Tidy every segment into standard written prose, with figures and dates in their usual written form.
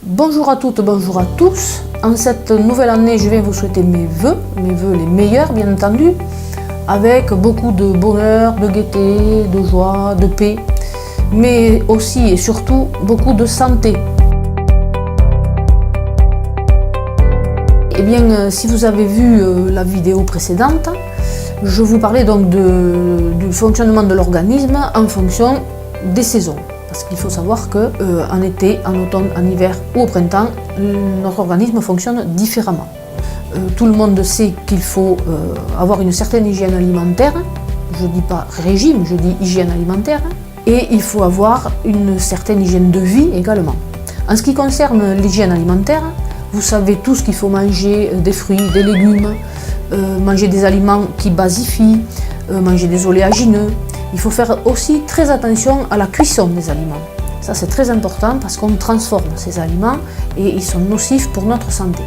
Bonjour à toutes, bonjour à tous. En cette nouvelle année, je vais vous souhaiter mes vœux les meilleurs bien entendu, avec beaucoup de bonheur, de gaieté, de joie, de paix, mais aussi et surtout beaucoup de santé. Eh bien, si vous avez vu la vidéo précédente, je vous parlais donc du fonctionnement de l'organisme en fonction des saisons. Parce qu'il faut savoir qu'en été, en automne, en hiver ou au printemps, notre organisme fonctionne différemment. Tout le monde sait qu'il faut avoir une certaine hygiène alimentaire. Je ne dis pas régime, je dis hygiène alimentaire. Et il faut avoir une certaine hygiène de vie également. En ce qui concerne l'hygiène alimentaire, vous savez tous qu'il faut manger des fruits, des légumes, manger des aliments qui basifient, manger des oléagineux. Il faut faire aussi très attention à la cuisson des aliments. Ça c'est très important parce qu'on transforme ces aliments et ils sont nocifs pour notre santé.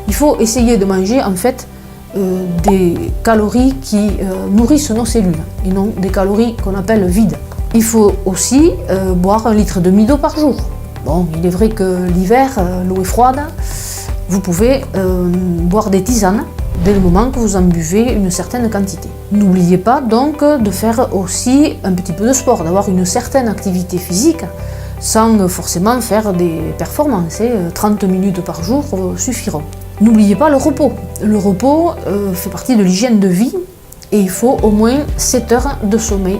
Il faut essayer de manger en fait des calories qui nourrissent nos cellules et non des calories qu'on appelle vides. Il faut aussi boire 1 litre et demi d'eau par jour. Bon, il est vrai que l'hiver, l'eau est froide. Vous pouvez boire des tisanes dès le moment que vous en buvez une certaine quantité. N'oubliez pas donc de faire aussi un petit peu de sport, d'avoir une certaine activité physique sans forcément faire des performances. 30 minutes par jour suffiront. N'oubliez pas le repos. Le repos fait partie de l'hygiène de vie et il faut au moins 7 heures de sommeil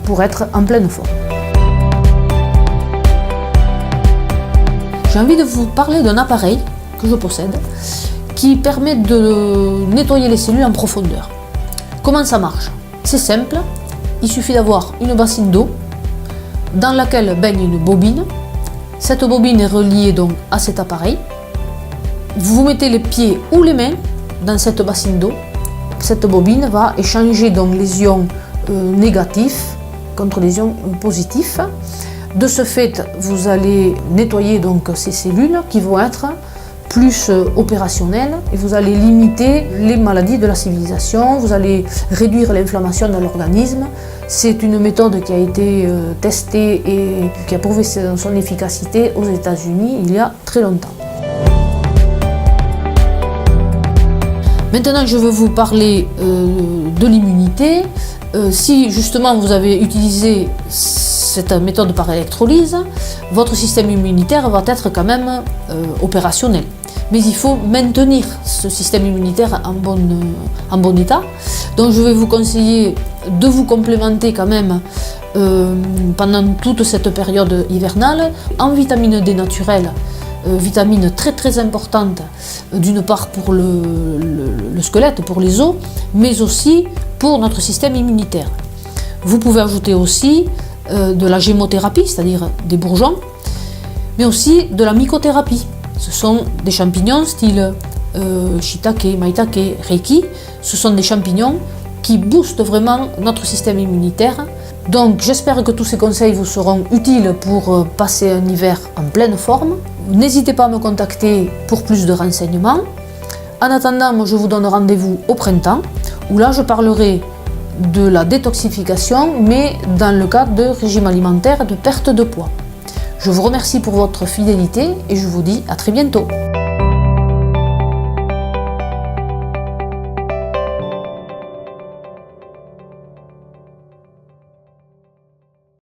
pour être en pleine forme. J'ai envie de vous parler d'un appareil que je possède qui permet de nettoyer les cellules en profondeur. Comment ça marche? C'est simple, il suffit d'avoir une bassine d'eau dans laquelle baigne une bobine. Cette bobine est reliée donc à cet appareil. Vous mettez les pieds ou les mains dans cette bassine d'eau. Cette bobine va échanger donc les ions négatifs contre les ions positifs. De ce fait, vous allez nettoyer donc ces cellules qui vont être plus opérationnelles et vous allez limiter les maladies de la civilisation, vous allez réduire l'inflammation dans l'organisme. C'est une méthode qui a été testée et qui a prouvé son efficacité aux États-Unis il y a très longtemps. Maintenant, je veux vous parler de l'immunité. Si justement vous avez utilisé cette méthode par électrolyse, votre système immunitaire va être quand même opérationnel. Mais il faut maintenir ce système immunitaire en bon état. Donc je vais vous conseiller de vous complémenter quand même pendant toute cette période hivernale en vitamine D naturelle. Vitamine très importante d'une part pour le squelette, pour les os, mais aussi pour notre système immunitaire. Vous pouvez ajouter aussi de la gémothérapie, c'est-à-dire des bourgeons, mais aussi de la mycothérapie. Ce sont des champignons style shiitake, maitake, reiki. Ce sont des champignons qui boostent vraiment notre système immunitaire. Donc j'espère que tous ces conseils vous seront utiles pour passer un hiver en pleine forme. N'hésitez pas à me contacter pour plus de renseignements. En attendant, moi, je vous donne rendez-vous au printemps, où là je parlerai de la détoxification, mais dans le cadre de régime alimentaire et de perte de poids. Je vous remercie pour votre fidélité et je vous dis à très bientôt.